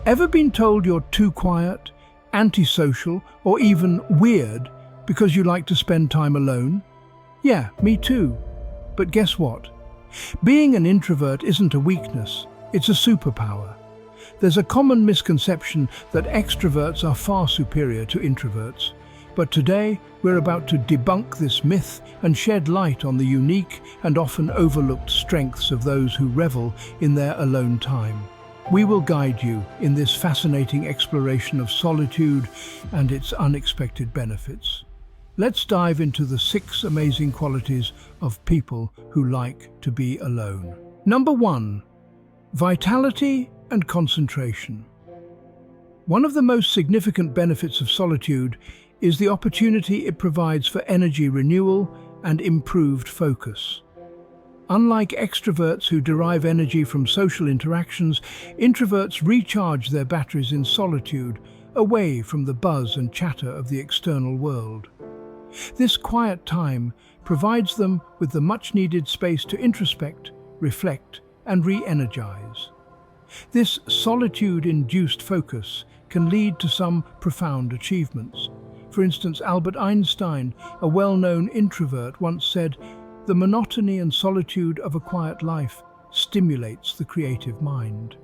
Ever been told you're too quiet, antisocial, or even weird because you like to spend time alone? Yeah, me too. But guess what? Being an introvert isn't a weakness, it's a superpower. There's a common misconception that extroverts are far superior to introverts. But today, we're about to debunk this myth and shed light on the unique and often overlooked strengths of those who revel in their alone time. We will guide you in this fascinating exploration of solitude and its unexpected benefits. Let's dive into the 6 amazing qualities of people who like to be alone. Number 1. Vitality and concentration. One of the most significant benefits of solitude is the opportunity it provides for energy renewal and improved focus. Unlike extroverts who derive energy from social interactions, introverts recharge their batteries in solitude, away from the buzz and chatter of the external world. This quiet time provides them with the much-needed space to introspect, reflect, and re-energize. This solitude-induced focus can lead to some profound achievements. For instance, Albert Einstein, a well-known introvert, once said, "The monotony and solitude of a quiet life stimulates the creative mind."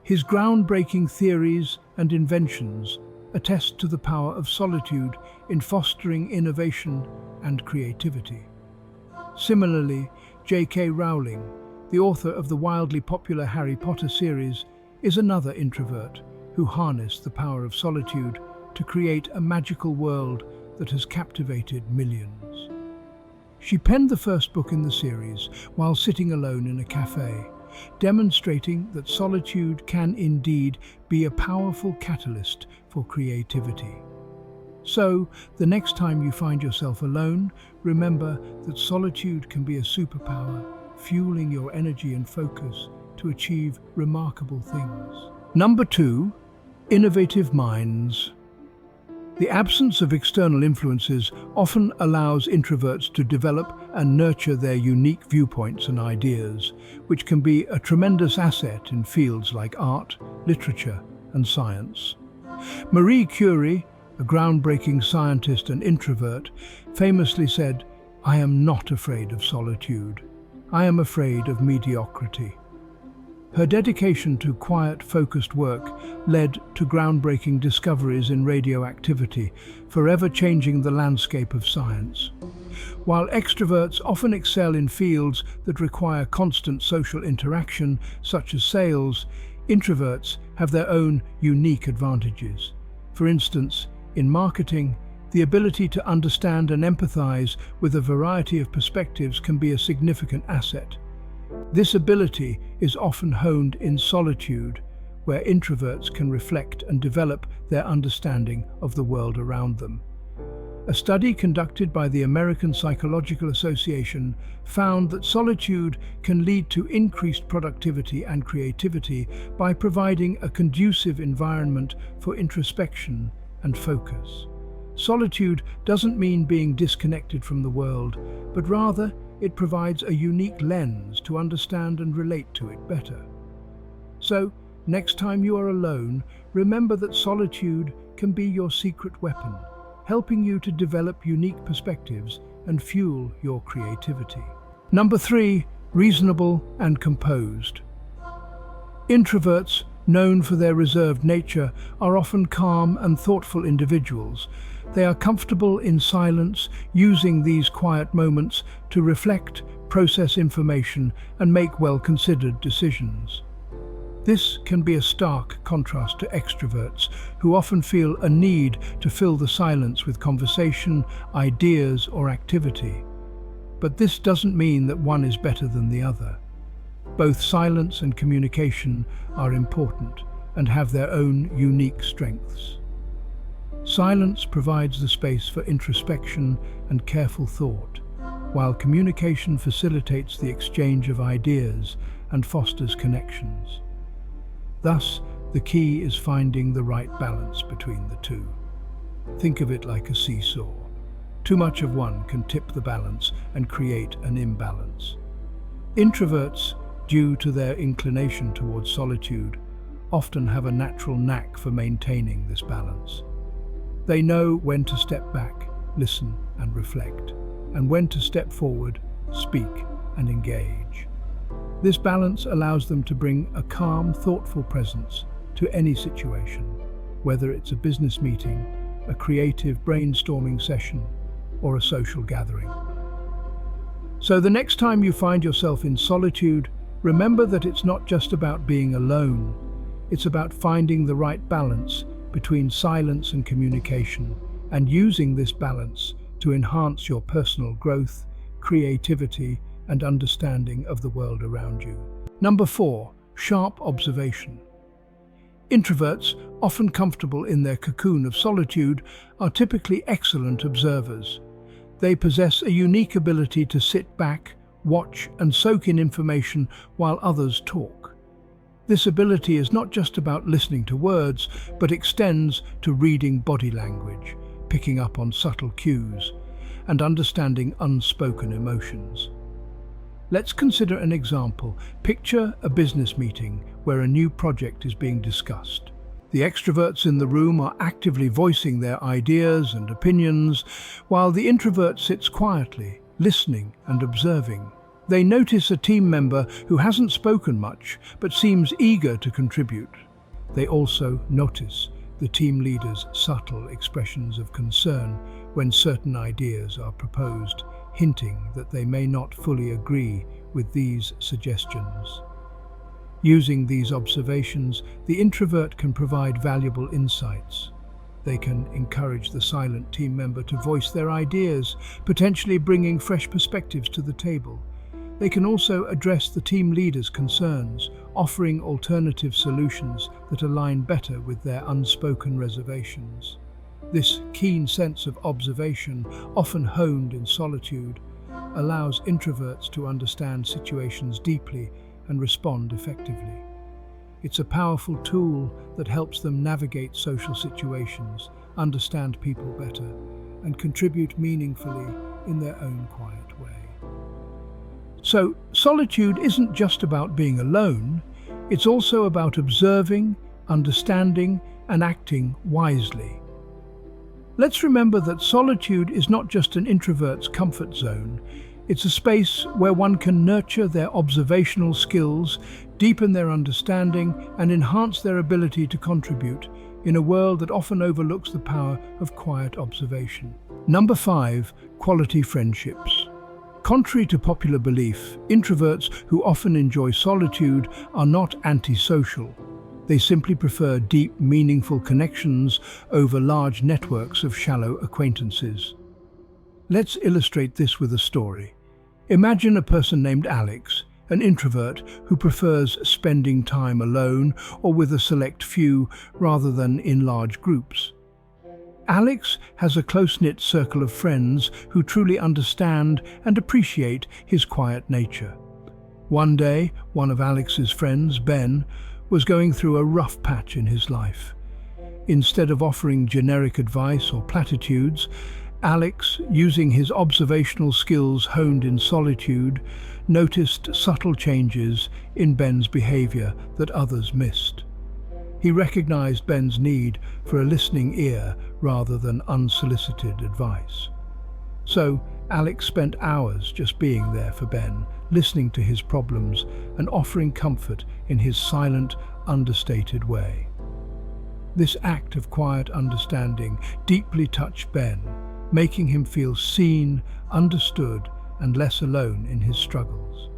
His groundbreaking theories and inventions attest to the power of solitude in fostering innovation and creativity. Similarly, J.K. Rowling, the author of the wildly popular Harry Potter series, is another introvert who harnessed the power of solitude to create a magical world that has captivated millions. She penned the first book in the series while sitting alone in a cafe, demonstrating that solitude can indeed be a powerful catalyst for creativity. So, the next time you find yourself alone, remember that solitude can be a superpower, fueling your energy and focus to achieve remarkable things. Number 2, innovative minds. The absence of external influences often allows introverts to develop and nurture their unique viewpoints and ideas, which can be a tremendous asset in fields like art, literature, and science. Marie Curie, a groundbreaking scientist and introvert, famously said, "I am not afraid of solitude. I am afraid of mediocrity." Her dedication to quiet, focused work led to groundbreaking discoveries in radioactivity, forever changing the landscape of science. While extroverts often excel in fields that require constant social interaction, such as sales, introverts have their own unique advantages. For instance, in marketing, the ability to understand and empathize with a variety of perspectives can be a significant asset. This ability is often honed in solitude, where introverts can reflect and develop their understanding of the world around them. A study conducted by the American Psychological Association found that solitude can lead to increased productivity and creativity by providing a conducive environment for introspection and focus. Solitude doesn't mean being disconnected from the world, but rather it provides a unique lens to understand and relate to it better. So, next time you are alone, remember that solitude can be your secret weapon, helping you to develop unique perspectives and fuel your creativity. Number 3, reasonable and composed. Introverts, known for their reserved nature, are often calm and thoughtful individuals. They are comfortable in silence, using these quiet moments to reflect, process information, and make well-considered decisions. This can be a stark contrast to extroverts, who often feel a need to fill the silence with conversation, ideas, or activity. But this doesn't mean that one is better than the other. Both silence and communication are important and have their own unique strengths. Silence provides the space for introspection and careful thought, while communication facilitates the exchange of ideas and fosters connections. Thus, the key is finding the right balance between the two. Think of it like a seesaw. Too much of one can tip the balance and create an imbalance. Introverts, due to their inclination towards solitude, often have a natural knack for maintaining this balance. They know when to step back, listen and reflect, and when to step forward, speak and engage. This balance allows them to bring a calm, thoughtful presence to any situation, whether it's a business meeting, a creative brainstorming session, or a social gathering. So the next time you find yourself in solitude, remember that it's not just about being alone. It's about finding the right balance between silence and communication, and using this balance to enhance your personal growth, creativity, and understanding of the world around you. Number 4, sharp observation. Introverts, often comfortable in their cocoon of solitude, are typically excellent observers. They possess a unique ability to sit back, watch, and soak in information while others talk. This ability is not just about listening to words, but extends to reading body language, picking up on subtle cues, and understanding unspoken emotions. Let's consider an example. Picture a business meeting where a new project is being discussed. The extroverts in the room are actively voicing their ideas and opinions, while the introvert sits quietly, listening and observing. They notice a team member who hasn't spoken much, but seems eager to contribute. They also notice the team leader's subtle expressions of concern when certain ideas are proposed, hinting that they may not fully agree with these suggestions. Using these observations, the introvert can provide valuable insights. They can encourage the silent team member to voice their ideas, potentially bringing fresh perspectives to the table. They can also address the team leader's concerns, offering alternative solutions that align better with their unspoken reservations. This keen sense of observation, often honed in solitude, allows introverts to understand situations deeply and respond effectively. It's a powerful tool that helps them navigate social situations, understand people better, and contribute meaningfully in their own quiet way. So, solitude isn't just about being alone, it's also about observing, understanding, and acting wisely. Let's remember that solitude is not just an introvert's comfort zone. It's a space where one can nurture their observational skills, deepen their understanding, and enhance their ability to contribute in a world that often overlooks the power of quiet observation. Number 5, quality friendships. Contrary to popular belief, introverts who often enjoy solitude are not antisocial. They simply prefer deep, meaningful connections over large networks of shallow acquaintances. Let's illustrate this with a story. Imagine a person named Alex, an introvert who prefers spending time alone or with a select few rather than in large groups. Alex has a close-knit circle of friends who truly understand and appreciate his quiet nature. One day, one of Alex's friends, Ben, was going through a rough patch in his life. Instead of offering generic advice or platitudes, Alex, using his observational skills honed in solitude, noticed subtle changes in Ben's behavior that others missed. He recognized Ben's need for a listening ear rather than unsolicited advice. So, Alex spent hours just being there for Ben, listening to his problems and offering comfort in his silent, understated way. This act of quiet understanding deeply touched Ben, making him feel seen, understood, and less alone in his struggles.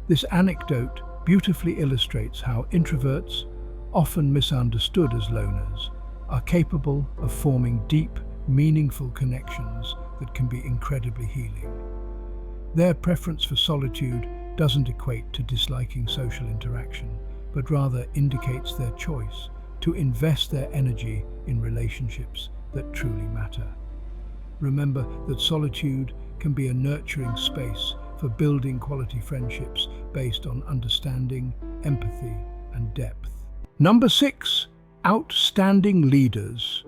This anecdote beautifully illustrates how introverts, often misunderstood as loners, are capable of forming deep, meaningful connections that can be incredibly healing. Their preference for solitude doesn't equate to disliking social interaction, but rather indicates their choice to invest their energy in relationships that truly matter. Remember that solitude can be a nurturing space for building quality friendships based on understanding, empathy, and depth. Number 6, outstanding leaders.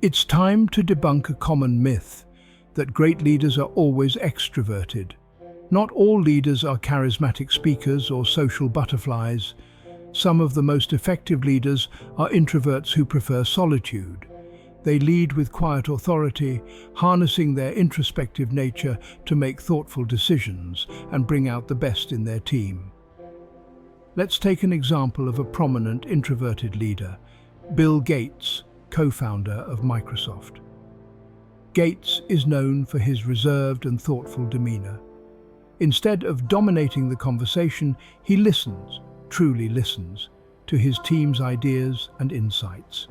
It's time to debunk a common myth that great leaders are always extroverted. Not all leaders are charismatic speakers or social butterflies. Some of the most effective leaders are introverts who prefer solitude. They lead with quiet authority, harnessing their introspective nature to make thoughtful decisions and bring out the best in their team. Let's take an example of a prominent introverted leader, Bill Gates, co-founder of Microsoft. Gates is known for his reserved and thoughtful demeanor. Instead of dominating the conversation, he listens, truly listens, to his team's ideas and insights.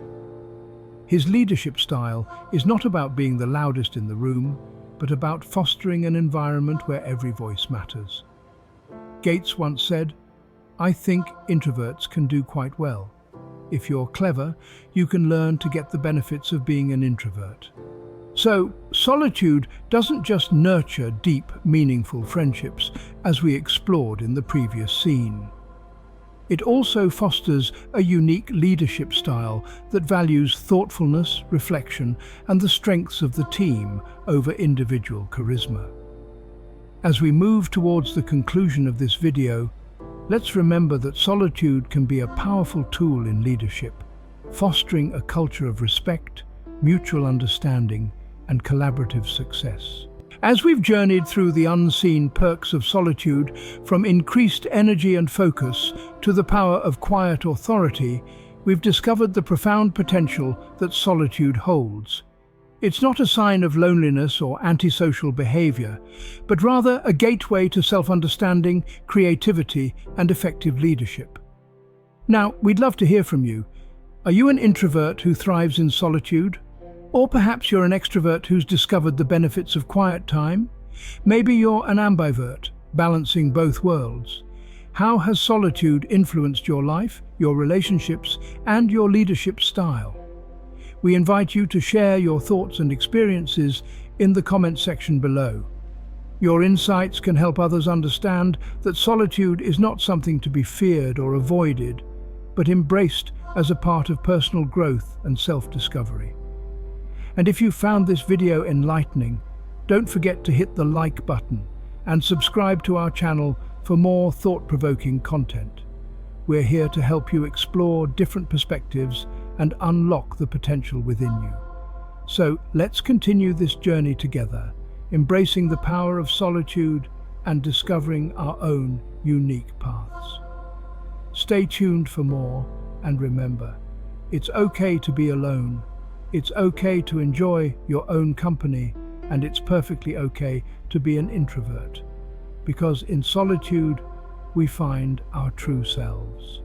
His leadership style is not about being the loudest in the room, but about fostering an environment where every voice matters. Gates once said, "I think introverts can do quite well. If you're clever, you can learn to get the benefits of being an introvert." So, solitude doesn't just nurture deep, meaningful friendships, as we explored in the previous scene. It also fosters a unique leadership style that values thoughtfulness, reflection, and the strengths of the team over individual charisma. As we move towards the conclusion of this video, let's remember that solitude can be a powerful tool in leadership, fostering a culture of respect, mutual understanding, and collaborative success. As we've journeyed through the unseen perks of solitude, from increased energy and focus to the power of quiet authority, we've discovered the profound potential that solitude holds. It's not a sign of loneliness or antisocial behavior, but rather a gateway to self-understanding, creativity, and effective leadership. Now, we'd love to hear from you. Are you an introvert who thrives in solitude? Or perhaps you're an extrovert who's discovered the benefits of quiet time? Maybe you're an ambivert, balancing both worlds. How has solitude influenced your life, your relationships, and your leadership style? We invite you to share your thoughts and experiences in the comment section below. Your insights can help others understand that solitude is not something to be feared or avoided, but embraced as a part of personal growth and self-discovery. And if you found this video enlightening, don't forget to hit the like button and subscribe to our channel for more thought-provoking content. We're here to help you explore different perspectives and unlock the potential within you. So let's continue this journey together, embracing the power of solitude and discovering our own unique paths. Stay tuned for more, and remember, it's okay to be alone. It's okay to enjoy your own company, and it's perfectly okay to be an introvert, because in solitude we find our true selves.